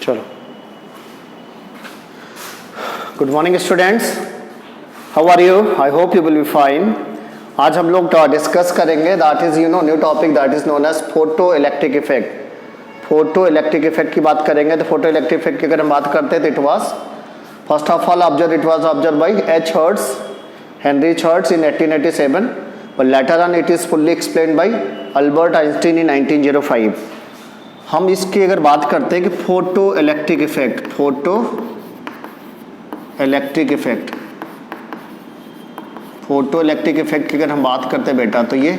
चलो, good morning students, how are you? I hope you will be fine. आज हम लोग डिस्कस करेंगे that is new topic that is known as photo electric effect. Photo electric effect की बात करेंगे। तो फोटो इलेक्ट्रिक इफेक्ट की अगर हम बात करते हैं तो it was first of all it was observe by H Hertz, Heinrich Hertz in 1887, but later on it is fully explained by Albert Einstein in 1905। हम इसकी अगर बात करते हैं कि photo electric effect, photo electric effect, photo electric effect की अगर हम बात करते हैं बेटा तो ये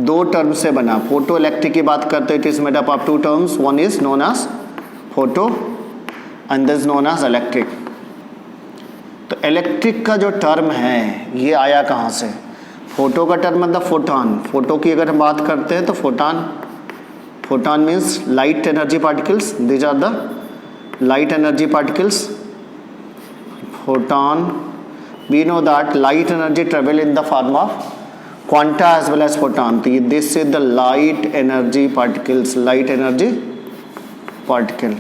दो टर्म से बना। फोटो इलेक्ट्रिक की बात करते हैं it is made up of two terms, one is known as photo and this known as electric. तो इलेक्ट्रिक का जो टर्म है ये आया कहाँ से? फोटो का टर्म मतलब फोटॉन। फोटो की अगर हम बात करते हैं तो photon means light energy particles, these are the light energy particles. Photon, we know that light energy travel in the form of quanta as well as photon. तो this is the light energy particles, light energy particle.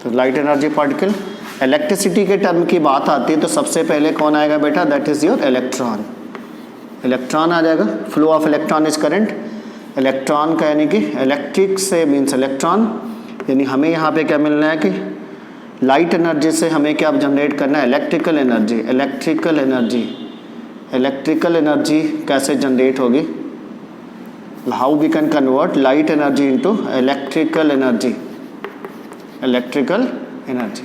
तो light energy particle. Electricity के term की बात आती है तो सबसे पहले कौन आएगा बेटा? That is your electron. Electron आ जाएगा। Flow of electron is current. Electron का यानी कि इलेक्ट्रिक से मीन्स इलेक्ट्रॉन, यानी हमें यहाँ पे क्या मिलना है कि लाइट एनर्जी से हमें क्या जनरेट करना है? Electrical energy. Electrical energy, electrical energy कैसे जनरेट होगी? How we can convert light energy into electrical energy, electrical energy.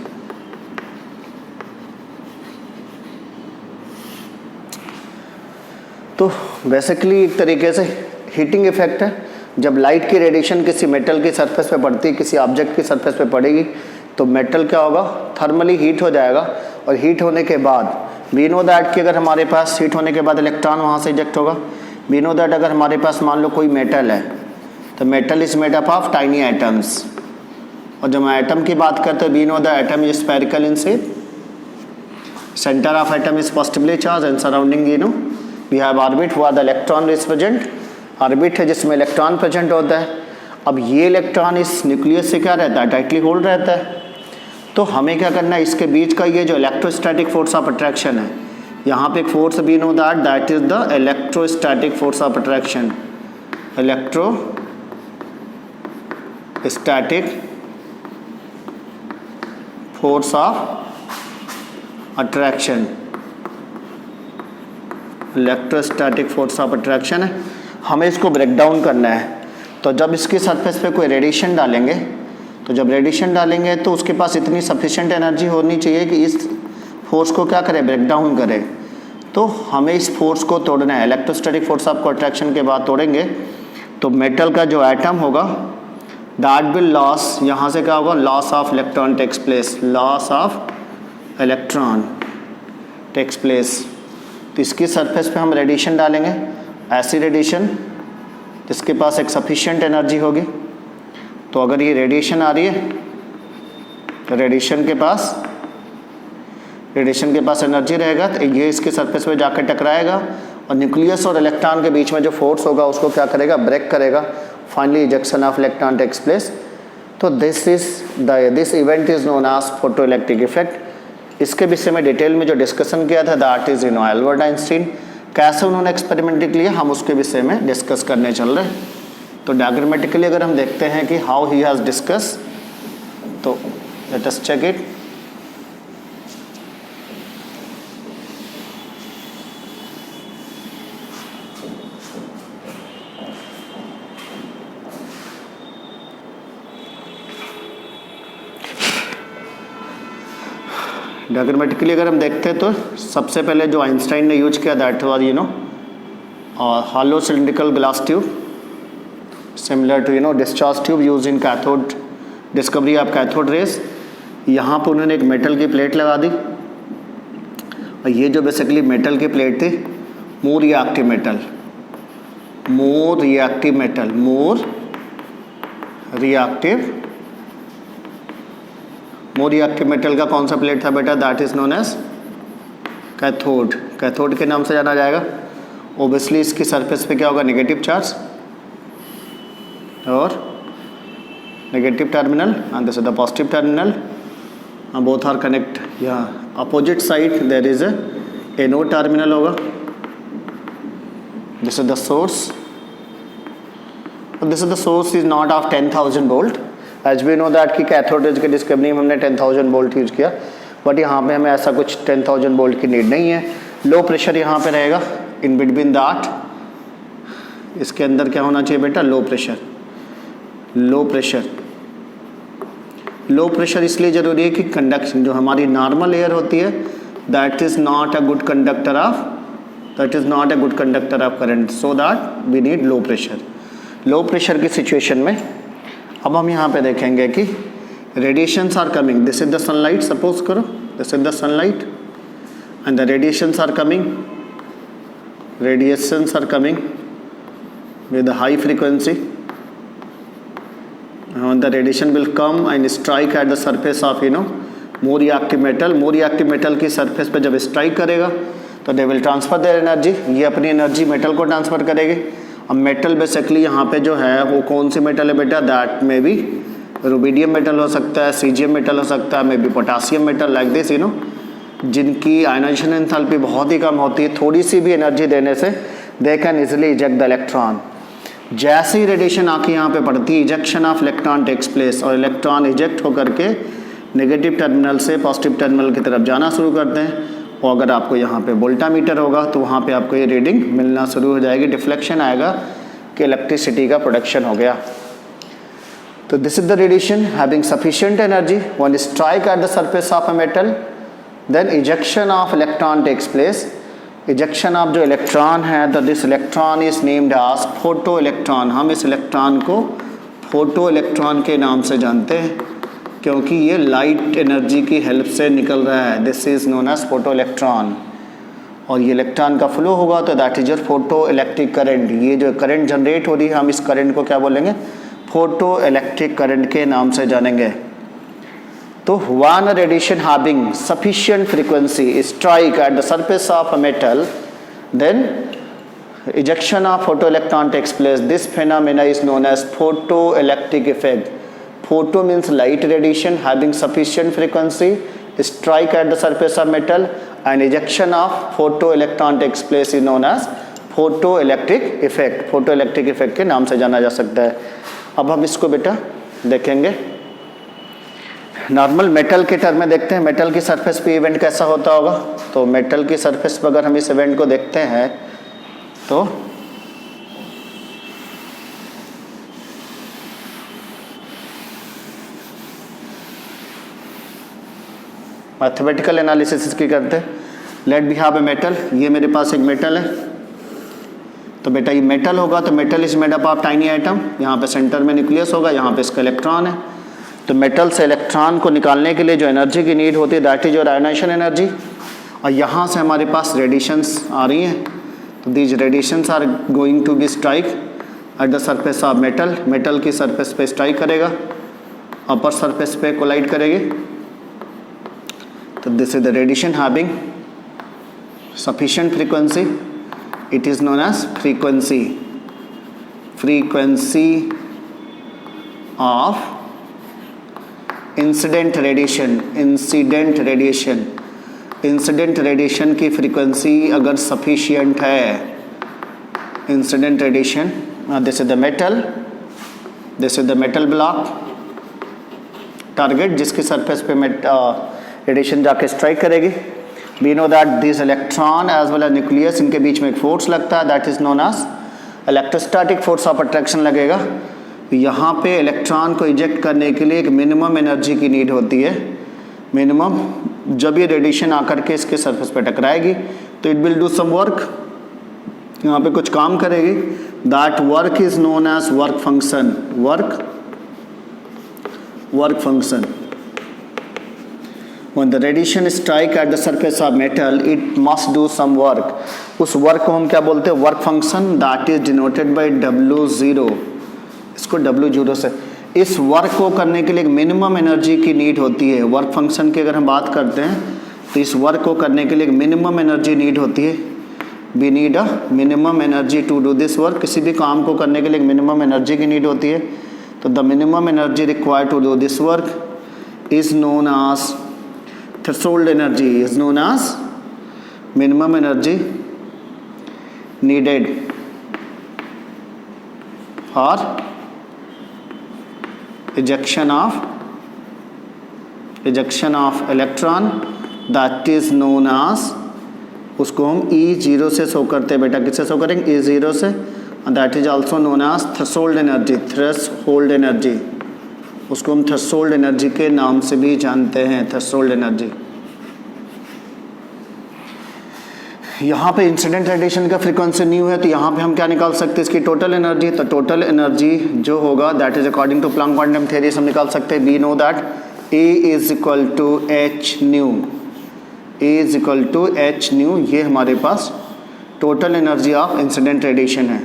तो बेसिकली एक तरीके से हीटिंग इफेक्ट है। जब लाइट की रेडिएशन किसी मेटल की सरफेस पे पड़ती है, किसी ऑब्जेक्ट की सरफेस पे पड़ेगी तो मेटल क्या होगा? थर्मली हीट हो जाएगा। और हीट होने के बाद वी नो दैट कि अगर हमारे पास हीट होने के बाद इलेक्ट्रॉन वहाँ से इजेक्ट होगा। वी नो दैट अगर हमारे पास मान लो कोई मेटल है तो metal is made up of tiny atoms. और जब हम एटम की बात करते हैं we know the atom is spherical in shape, centre of atom is positively charge and surrounding we have orbit, where the electron is present. Orbit है जिसमें electron present होता है। अब ये इलेक्ट्रॉन इस न्यूक्लियस से क्या रहता है? टाइटली होल्ड रहता है। तो हमें क्या करना है? इसके बीच का ये जो इलेक्ट्रोस्टैटिक फोर्स ऑफ अट्रैक्शन है, यहाँ पे एक force we know that is the electrostatic force of attraction, electrostatic force of attraction, electrostatic force of attraction है। हमें इसको ब्रेक डाउन करना है। तो जब इसकी सरफेस पे कोई रेडिएशन डालेंगे तो जब रेडिएशन डालेंगे तो उसके पास इतनी सफिशिएंट एनर्जी होनी चाहिए कि इस फोर्स को क्या करे? ब्रेक डाउन करे। तो हमें इस फोर्स को तोड़ना है। इलेक्ट्रोस्टैटिक फोर्स ऑफ अट्रैक्शन के बाद तोड़ेंगे तो मेटल का जो एटम होगा दैट विल लॉस, यहाँ से क्या होगा? Loss of electron takes place, loss of electron takes place. तो इसकी सरफेस पे हम रेडिएशन डालेंगे, ऐसी रेडिएशन जिसके पास एक सफिशिएंट एनर्जी होगी। तो अगर ये रेडिएशन आ रही है तो रेडिएशन के पास एनर्जी रहेगा तो ये इसके सरफेस पे जाकर टकराएगा और न्यूक्लियस और इलेक्ट्रॉन के बीच में जो फोर्स होगा उसको क्या करेगा? ब्रेक करेगा। Finally ejection of electron takes place. तो this event is known as photo electric effect. इसके विषय में डिटेल में जो डिस्कशन किया था दैट इज अल्बर्ट आइंस्टीन। कैसे उन्होंने एक्सपेरिमेंट किया हम उसके विषय में डिस्कस करने चल रहे हैं। तो डायग्रामेटिकली अगर हम देखते हैं कि हाउ ही हैज़ डिस्कस, तो let us check it. Diagrammatically अगर हम देखते हैं तो सबसे पहले जो आइंस्टाइन ने यूज किया that was hollow cylindrical glass tube similar to discharge tube used in cathode, discovery of cathode rays। यहाँ पर उन्होंने एक मेटल की प्लेट लगा दी और ये जो बेसिकली मेटल की प्लेट थी मोर रिएक्टिव मेटल का कौन सा प्लेट था बेटा? That is known as cathode. Cathode के नाम से जाना जाएगा। ओबियसली इसकी सरफेस पे क्या होगा? नेगेटिव चार्ज और negative terminal and this is the positive terminal, and both are connect. Yeah, opposite side there is a anode terminal होगा. This is the source. This is the source is not of 10,000 volt. As we know that कि cathode rays के discovery में हमने 10,000 volt use किया, but यहाँ पे हमें ऐसा कुछ 10,000 वोल्ट की नीड नहीं है. लो प्रेशर यहाँ पे रहेगा इन बिटवीन दैट. इसके अंदर क्या होना चाहिए बेटा? लो pressure. Low pressure, low pressure इसलिए ज़रूरी है कि कंडक्शन जो हमारी नॉर्मल एयर होती है that is not a good conductor of current, so that we need low pressure. Low pressure की सिचुएशन में अब हम यहाँ पे देखेंगे कि radiations are coming. This is the sunlight, suppose करो this is the sunlight and the radiations are coming with a high frequency, and the radiation will come and strike at the surface of more reactive metal. more reactive metal की surface पे जब strike करेगा तो they will transfer their energy. ये अपनी energy metal को transfer करेगी. अब मेटल बेसिकली यहाँ पे जो है वो कौन सी मेटल है बेटा? दैट में भी रुबिडियम मेटल हो सकता है, सीजियम मेटल हो सकता है, may be potassium metal, like this जिनकी आयनाइजेशन एंथैल्पी बहुत ही कम होती है. थोड़ी सी भी एनर्जी देने से they can easily eject the electron. जैसे ही रेडिएशन आके यहाँ पे पड़ती है, ejection of electron takes place और इलेक्ट्रॉन इजेक्ट होकर के नेगेटिव टर्मिनल से पॉजिटिव टर्मिनल की तरफ जाना शुरू करते हैं. और अगर आपको यहाँ पे वोल्टामीटर होगा तो वहाँ पे आपको ये रीडिंग मिलना शुरू हो जाएगी. डिफ्लेक्शन आएगा कि इलेक्ट्रिसिटी का प्रोडक्शन हो गया. तो this is the radiation having sufficient energy when strike at the surface of a metal, then ejection of electron takes place. Ejection of जो इलेक्ट्रॉन है तो this electron is named as photoelectron. हम इस electron को photo electron के नाम से जानते हैं क्योंकि ये लाइट एनर्जी की हेल्प से निकल रहा है. This is known as photoelectron. और ये इलेक्ट्रॉन का फ्लो होगा तो that is your photoelectric current. ये जो करंट जनरेट हो रही है हम इस करंट को क्या बोलेंगे? फोटो इलेक्ट्रिक करंट के नाम से जानेंगे. तो one radiation having sufficient frequency strike at the surface of a metal, then ejection of photoelectron takes place. This phenomena is known as photoelectric effect. Photo means light radiation having sufficient frequency strike at the surface of metal, and ejection of photoelectron takes place is known as photoelectric effect. Photoelectric effect के नाम से जाना जा सकता है. अब हम इसको बेटा देखेंगे नॉर्मल मेटल के टर्म में देखते हैं. मेटल की सरफेस पे इवेंट कैसा होता होगा? तो मेटल की सरफेस पर अगर हम इस इवेंट को देखते हैं तो मैथमेटिकल एनालिसिस इसकी करते हैं. Let be have a metal. ये मेरे पास एक मेटल है. तो बेटा ये मेटल होगा तो metal is made up of tiny item. यहाँ पे सेंटर में न्यूक्लियस होगा, यहाँ पे इसका इलेक्ट्रॉन है. तो मेटल से इलेक्ट्रॉन को निकालने के लिए जो एनर्जी की नीड होती है that is your ionisation energy. और यहाँ से हमारे पास रेडिएशंस आ रही हैं. तो these radiations are going to be strike at the surface of metal. Metal की सरफेस पे स्ट्राइक करेगा, अपर सरफेस पे कोलाइड करेगी. तो this is the radiation having sufficient frequency. It is known as frequency of incident radiation. Incident radiation की frequency अगर sufficient है, incident radiation, this is the metal block target जिसकी surface पे radiation जाके strike करेगी. We know that this electron as well as nucleus, इनके बीच में एक फोर्स लगता है that is known as electrostatic force of attraction लगेगा. यहाँ पे इलेक्ट्रॉन को इजेक्ट करने के लिए एक मिनिमम एनर्जी की नीड होती है. मिनिमम जब ये रेडिएशन आकर के इसके सरफेस पे टकराएगी तो it will do some work, यहाँ पे कुछ काम करेगी. That work is known as work function. When the radiation strike at the surface of metal, it must do some work. उस वर्क को हम क्या बोलते हैं? Work function. That is denoted by W0. इसको W0 से. इस वर्क को करने के लिए एक मिनिमम एनर्जी की नीड होती है. वर्क फंक्शन की अगर हम बात करते हैं तो इस वर्क को करने के लिए एक मिनिमम एनर्जी नीड होती है. We need a minimum energy to do this work. किसी भी काम को करने के लिए एक मिनिमम एनर्जी की नीड होती है. तो the minimum energy required to do this work is known as threshold energy, is known as minimum energy needed for ejection of electron, that is known as, उसको हम E0 से show करते हैं बेटा, किससे शो करेंगे? E0 से, and that is also known as threshold energy, उसको हम थ्रेशोल्ड एनर्जी के नाम से भी जानते हैं, थ्रेशोल्ड एनर्जी। यहाँ पे इंसिडेंट रेडिएशन का फ्रीक्वेंसी न्यू है, तो यहाँ पे हम क्या निकाल सकते हैं? इसकी टोटल एनर्जी। तो टोटल एनर्जी जो होगा that is according to Planck quantum theory हम निकाल सकते हैं। We know that E is equal to H nu, E is equal to H nu. ये हमारे पास total energy of incident radiation है।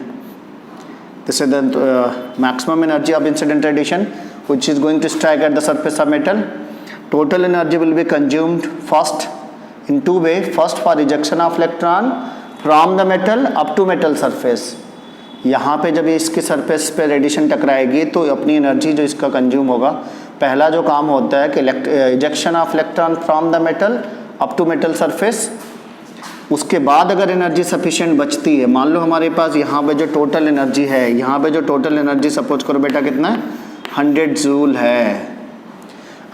This is the maximum energy of incident radiation which is going to strike at the surface of metal. Total energy will be consumed first in two way, first for ejection of electron from the metal up to metal surface। यहाँ पे जब ये इसके surface पे radiation टकराएगी तो अपनी energy जो इसका कंज्यूम होगा, पहला जो काम होता है कि ejection of electron from the metal up to metal surface. उसके बाद अगर एनर्जी सफिशिएंट बचती है, मान लो हमारे पास यहाँ पे जो टोटल एनर्जी है, यहाँ पे जो टोटल एनर्जी सपोज करो बेटा कितना है? 100 जूल है।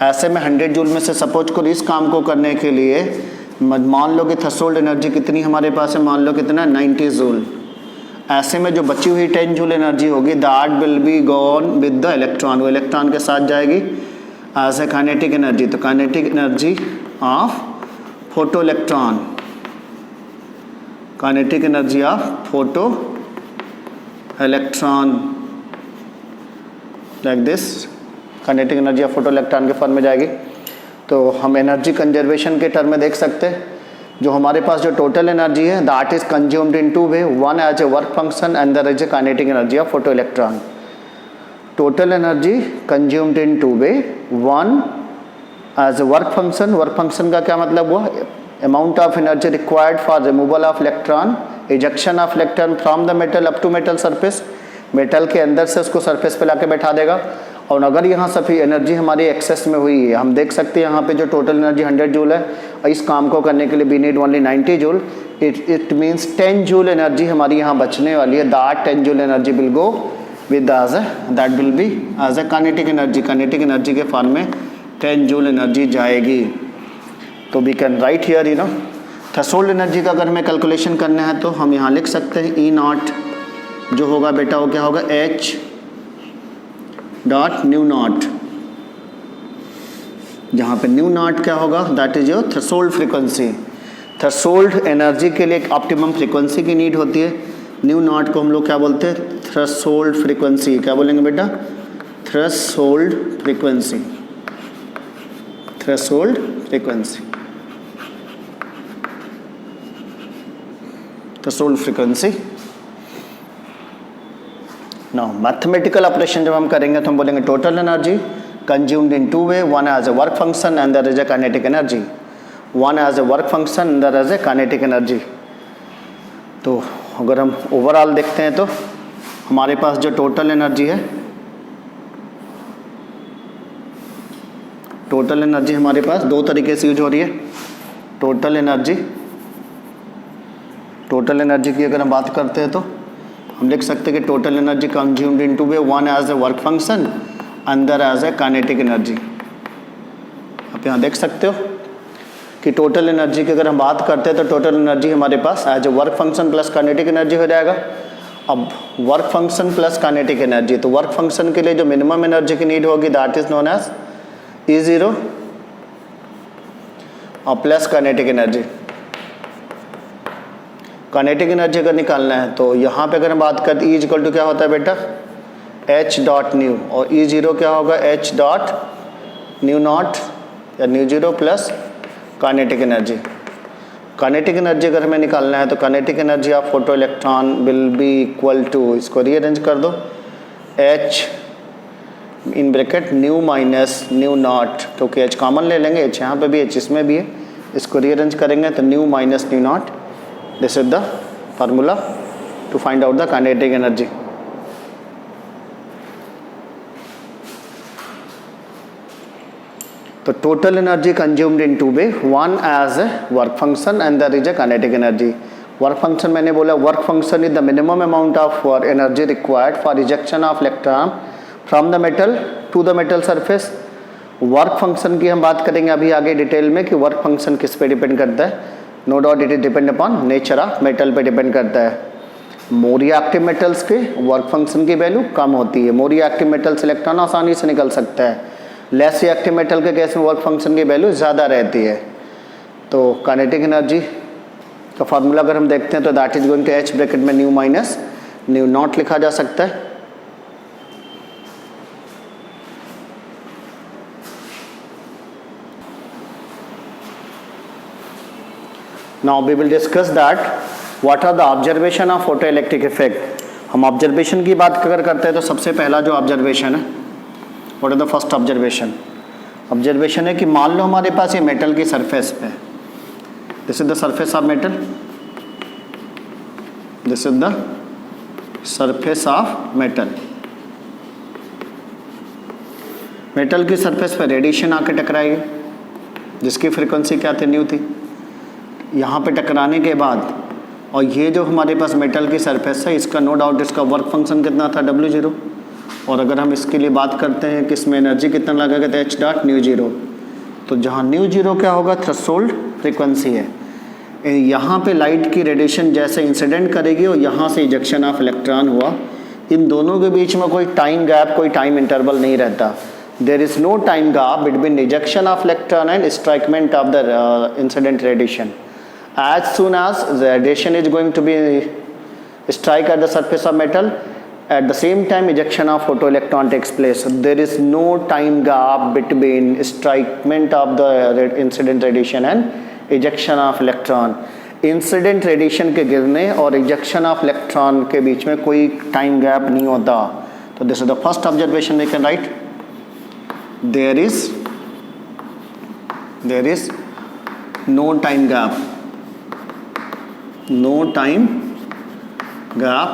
ऐसे में 100 जूल में से सपोज करो इस काम को करने के लिए मान लो कि थ्रेशोल्ड एनर्जी कितनी हमारे पास है? मान लो कितना? 90 जूल। ऐसे में जो बची हुई 10 जूल एनर्जी होगी that will be gone with the electron, वो इलेक्ट्रॉन के साथ जाएगी एज ए काइनेटिक एनर्जी। तो kinetic energy of photo electron, kinetic energy of photo electron like this, kinetic energy of photo electron के form में जाएगी। तो हम एनर्जी कंजर्वेशन के टर्म में देख सकते हैं, जो हमारे पास जो टोटल एनर्जी है that is consumed in two way, one as a work function and there is a kinetic energy of photo electron. Total energy consumed in two way, one as a work function. Work function का क्या मतलब हुआ? Amount of energy required for removal of electron, ejection of electron from the metal up to metal surface. Metal के अंदर से उसको surface पे लाके बैठा देगा। और अगर यहाँ सभी एनर्जी हमारी एक्सेस में हुई है, हम देख सकते हैं यहाँ पे जो टोटल एनर्जी 100 जूल है, और इस काम को करने के लिए we need only 90 joule. It means 10 joule energy हमारी यहाँ बचने वाली है। That 10 joule energy will go with as a, that will be as a kinetic energy. Kinetic energy के फॉर्म में 10 जूल एनर्जी जाएगी। तो we can write here you know threshold energy का अगर हमें कैलकुलेशन करना है तो हम यहाँ लिख सकते हैं ई नॉट जो होगा बेटा वो क्या होगा? एच डॉट न्यू नॉट, जहाँ पे न्यू नॉट क्या होगा? That is your threshold frequency. Threshold energy के लिए एक ऑप्टिमम फ्रीक्वेंसी की नीड होती है। न्यू नॉट को हम लोग क्या बोलते हैं? Threshold frequency. क्या बोलेंगे बेटा? Threshold frequency, threshold frequency, threshold frequency. Now mathematical operation जब हम करेंगे तो हम बोलेंगे total energy consumed in two way, one as a work function and there is a kinetic energy, one as a work function and there is a kinetic energy. तो अगर हम overall देखते हैं तो हमारे पास जो टोटल एनर्जी है, टोटल एनर्जी हमारे पास दो तरीके से यूज हो रही है। टोटल एनर्जी की अगर हम बात करते हैं तो हम लिख सकते हैं कि total energy consumed in two way, one as a work function अंदर एज ए काइनेटिक एनर्जी। आप यहाँ देख सकते हो कि टोटल एनर्जी की अगर हम बात करते हैं तो टोटल एनर्जी हमारे पास as a work function plus kinetic energy हो जाएगा। अब work function plus kinetic energy, तो वर्क फंक्शन के लिए जो मिनिमम एनर्जी की नीड होगी that is known as E0 और plus kinetic energy. Kinetic energy अगर निकालना है तो यहाँ पे अगर हम बात करते E इक्वल टू क्या होता है बेटा? H डॉट न्यू, और E0 क्या होगा? H डॉट न्यू नॉट या nu zero plus kinetic energy. Kinetic energy अगर हमें निकालना है तो kinetic energy of photo electron will be equal to, इसको रीअरेंज कर दो, H in bracket nu minus nu naught, क्योंकि H कॉमन ले लेंगे, H यहाँ पे भी H इसमें भी है, इसको रीअरेंज करेंगे तो nu minus nu naught. This is the formula to find out the kinetic energy. तो total energy consumed in two way, one as a work function and other is a kinetic energy. Work function मैंने बोला, work function is the minimum amount of energy required for ejection of electron from the metal to the metal surface. Work function की हम बात करेंगे अभी आगे detail में कि वर्क फंक्शन किस पे डिपेंड करता है। No doubt it is depend upon nature of metal पे डिपेंड करता है। मोर रिएक्टिव मेटल्स के वर्क फंक्शन की वैल्यू कम होती है, मोर रिएक्टिव मेटल्स इलेक्ट्रॉन आसानी से निकल सकता है, लेस रिएक्टिव मेटल के केस में वर्क फंक्शन की वैल्यू ज़्यादा रहती है। तो काइनेटिक एनर्जी का फार्मूला अगर हम देखते हैं तो that is going to H bracket में न्यू माइनस न्यू नॉट लिखा जा सकता है। Now we will discuss that what are the observation of photoelectric effect। हम ऑब्जर्वेशन की बात अगर करते हैं तो सबसे पहला जो ऑब्जर्वेशन है, what is the first observation? Observation है कि मान लो हमारे पास ये मेटल की सरफेस पे, this is the surface of metal, this is the surface of metal. Metal की सरफेस पे रेडिएशन आके टकराएगी जिसकी फ्रीक्वेंसी क्या थी, न्यू थी। यहाँ पे टकराने के बाद और ये जो हमारे पास मेटल की सरफेस है इसका नो डाउट इसका वर्क फंक्शन कितना था, W0। और अगर हम इसके लिए बात करते हैं कि इसमें एनर्जी कितना लगेगा तो H डॉट न्यू जीरो। तो जहाँ न्यू जीरो क्या होगा, थ्रेशोल्ड फ्रीक्वेंसी है। यहाँ पे लाइट की रेडिएशन जैसे इंसिडेंट करेगी और यहाँ से इजेक्शन ऑफ इलेक्ट्रॉन हुआ, इन दोनों के बीच में कोई टाइम गैप, कोई टाइम इंटरवल नहीं रहता। There is no time gap between ejection of electron and strikement of the incident radiation. As soon as the radiation is going to be strike at the surface of metal, at the same time ejection of photoelectron takes place. There is no time gap between strikement of the incident radiation and ejection of electron. Incident radiation के गिरने और ejection of electron के बीच में कोई time gap नहीं होता। तो this is the first observation we can write. There is no time gap. No time gap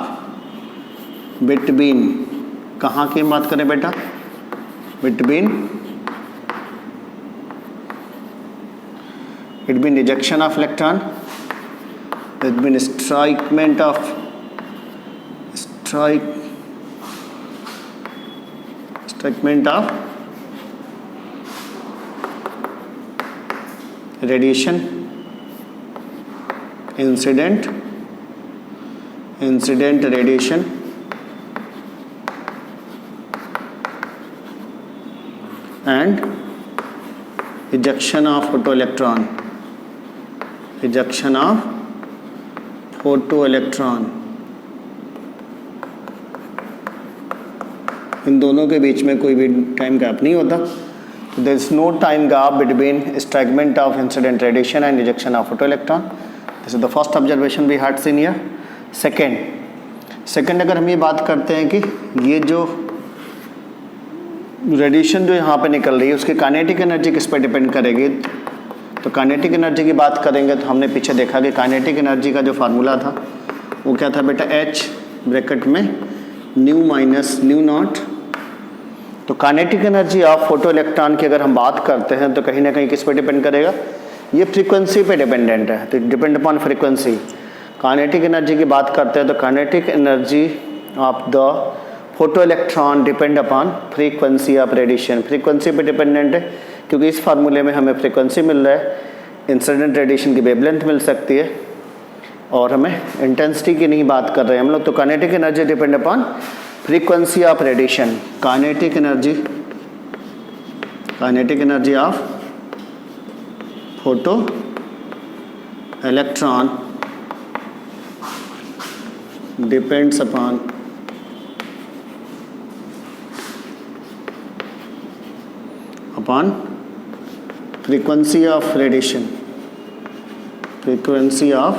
between, कहाँ की बात करें बेटा, between ejection of electron, between strikement of radiation, incident radiation and ejection of photoelectron, इन दोनों के बीच में कोई भी टाइम गैप नहीं होता। तो there is no time gap between strikement of incident radiation and ejection of photoelectron. This is the first observation we had seen here. Second अगर हम ये बात करते हैं कि ये जो रेडिएशन जो यहाँ पे निकल रही है उसकी काइनेटिक एनर्जी किस पे डिपेंड करेगी। तो काइनेटिक एनर्जी की बात करेंगे तो हमने पीछे देखा कि काइनेटिक एनर्जी का जो फार्मूला था वो क्या था बेटा, H ब्रैकेट में न्यू माइनस न्यू नॉट। तो kinetic energy of photo electron की अगर हम बात करते हैं तो कहीं ना कहीं किस पे डिपेंड करेगा, ये फ्रीक्वेंसी पे डिपेंडेंट है। तो depend upon frequency. Kinetic energy की बात करते हैं तो kinetic energy of the photo electron depend upon frequency of radiation. Frequency पे डिपेंडेंट है क्योंकि इस फार्मूले में हमें फ्रीक्वेंसी मिल रहा है, इंसिडेंट रेडिएशन की वेवलेंथ मिल सकती है और हमें इंटेंसिटी की नहीं बात कर रहे हैं हम लोग। तो kinetic energy depend upon frequency of radiation. Kinetic energy of photo electron depends upon frequency of radiation, frequency of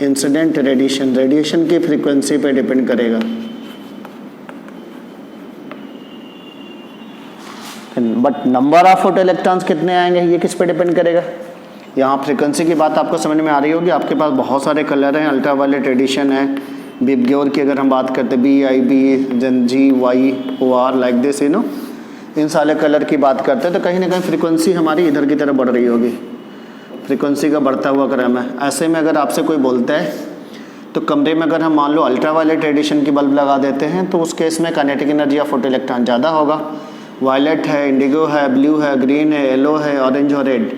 incident radiation, radiation की फ्रीक्वेंसी पे डिपेंड करेगा। But number of photo electrons कितने आएंगे ये किस पे डिपेंड करेगा। यहाँ फ्रीक्वेंसी की बात आपको समझ में आ रही होगी। आपके पास बहुत सारे कलर हैं, अल्ट्रा वायलेट रेडिएशन है, बिबग्योर की अगर हम बात करते हैं BIB, then G, Y, OR like this, you know. इन सारे कलर की बात करते हैं तो कहीं ना कहीं फ्रीक्वेंसी हमारी इधर की तरफ बढ़ रही होगी, फ्रीक्वेंसी का बढ़ता हुआ क्रम है। ऐसे में अगर आपसे कोई बोलता है तो कमरे में अगर हम मान लो अल्ट्रावायलेट रेडिएशन की बल्ब लगा देते हैं तो उस केस में kinetic energy of photo electron ज़्यादा होगा। वायलेट है, इंडिगो है, ब्लू है, ग्रीन है, येलो है, ऑरेंज और रेड।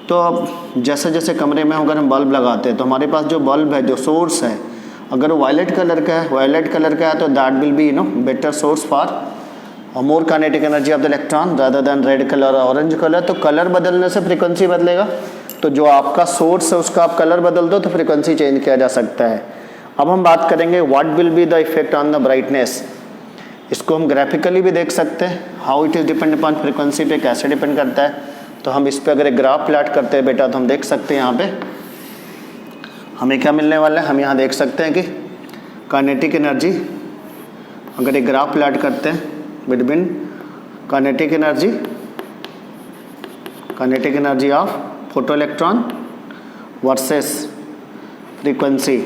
तो अब जैसे जैसे कमरे में अगर हम बल्ब लगाते हैं तो हमारे पास जो बल्ब है, जो सोर्स है, अगर वो वायलेट कलर का है तो that will be better source for more kinetic energy of the electron rather than red colour और ऑरेंज कलर। तो कलर बदलने से फ्रीक्वेंसी बदलेगा, तो जो आपका सोर्स है उसका आप कलर बदल दो तो फ्रीक्वेंसी चेंज किया जा सकता है। अब हम बात करेंगे what will be the effect on the brightness. इसको हम ग्राफिकली भी देख सकते हैं, how it is depend upon frequency पे कैसे डिपेंड करता है। तो हम इस पे अगर एक ग्राफ प्लाट करते हैं बेटा तो हम देख सकते हैं यहाँ पे हमें क्या मिलने वाला है। हम यहाँ देख सकते हैं कि काइनेटिक एनर्जी, अगर एक ग्राफ प्लाट करते हैं between kinetic energy of photo electron versus frequency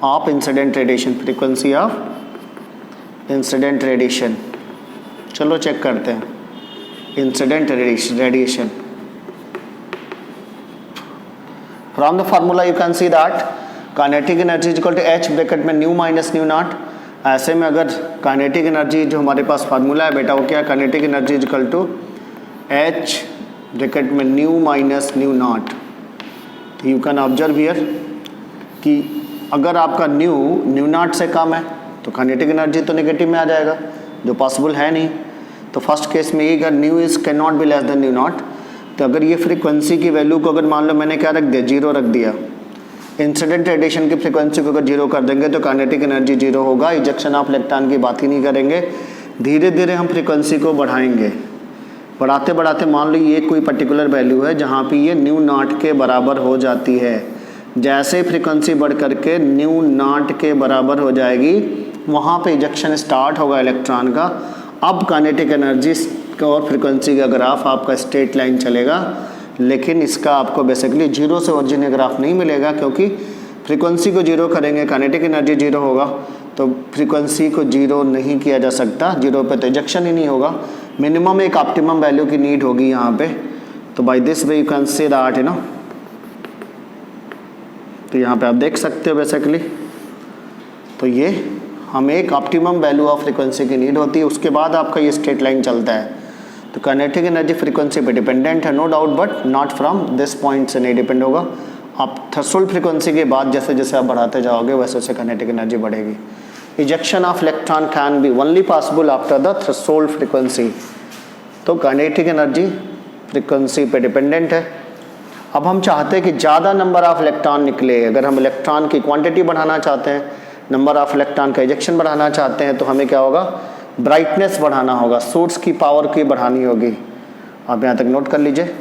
of incident radiation, frequency of incident radiation. चलो चेक करते हैं incident radiation. From the formula you can see that kinetic energy is equal to H bracket में nu minus nu naught. ऐसे में अगर kinetic energy जो हमारे पास formula है बेटा वो क्या है, kinetic energy is equal to H bracket में nu minus nu naught. You can observe here कि अगर आपका न्यू नॉट से कम है तो काइनेटिक एनर्जी तो नेगेटिव में आ जाएगा, जो पॉसिबल है नहीं। तो फर्स्ट केस में ये अगर new is can not be less than new not, तो अगर ये फ्रीक्वेंसी की वैल्यू को अगर मान लो मैंने क्या रख दिया, 0 रख दिया, इंसिडेंट रेडिएशन की फ्रीक्वेंसी को अगर 0 कर देंगे तो काइनेटिक एनर्जी 0 होगा। इजेक्शन ऑफ इलेक्ट्रॉन की बात ही नहीं करेंगे। धीरे धीरे हम फ्रीक्वेंसी को बढ़ाएंगे, बढ़ाते बढ़ाते मान लो ये कोई पर्टिकुलर वैल्यू है जहाँ पे ये न्यू नॉट के बराबर हो जाती है। जैसे फ्रीक्वेंसी बढ़ करके न्यू नॉट के बराबर हो जाएगी वहाँ पे इजेक्शन स्टार्ट होगा इलेक्ट्रॉन का। अब काइनेटिक एनर्जी और फ्रीक्वेंसी का ग्राफ आपका स्ट्रेट लाइन चलेगा, लेकिन इसका आपको बेसिकली 0 से ओरिजिनल ग्राफ नहीं मिलेगा, क्योंकि फ्रीक्वेंसी को 0 करेंगे काइनेटिक एनर्जी 0 होगा, तो फ्रीक्वेंसी को 0 नहीं किया जा सकता। 0 पे तो इजेक्शन ही नहीं होगा, मिनिमम एक ऑप्टिमम वैल्यू की नीड होगी यहाँ पे। तो by this way you can say that तो यहाँ पे आप देख सकते हो बेसिकली, तो ये हमें एक ऑप्टिमम वैल्यू ऑफ फ्रीक्वेंसी की नीड होती है, उसके बाद आपका ये स्ट्रेट लाइन चलता है। तो काइनेटिक एनर्जी फ्रीक्वेंसी पे डिपेंडेंट है no doubt, but not from this point से नहीं डिपेंड होगा। आप थ्रेशोल्ड फ्रीक्वेंसी के बाद जैसे जैसे आप बढ़ाते जाओगे वैसे वैसे काइनेटिक एनर्जी बढ़ेगी। Ejection of electron can be only possible after the threshold frequency. तो काइनेटिक एनर्जी फ्रीक्वेंसी पे डिपेंडेंट है। अब हम चाहते हैं कि ज़्यादा नंबर ऑफ इलेक्ट्रॉन निकले। अगर हम इलेक्ट्रॉन की क्वांटिटी बढ़ाना चाहते हैं, नंबर ऑफ इलेक्ट्रॉन का इजेक्शन बढ़ाना चाहते हैं, तो हमें क्या होगा, ब्राइटनेस बढ़ाना होगा, सोर्स की पावर की बढ़ानी होगी। आप यहाँ तक नोट कर लीजिए।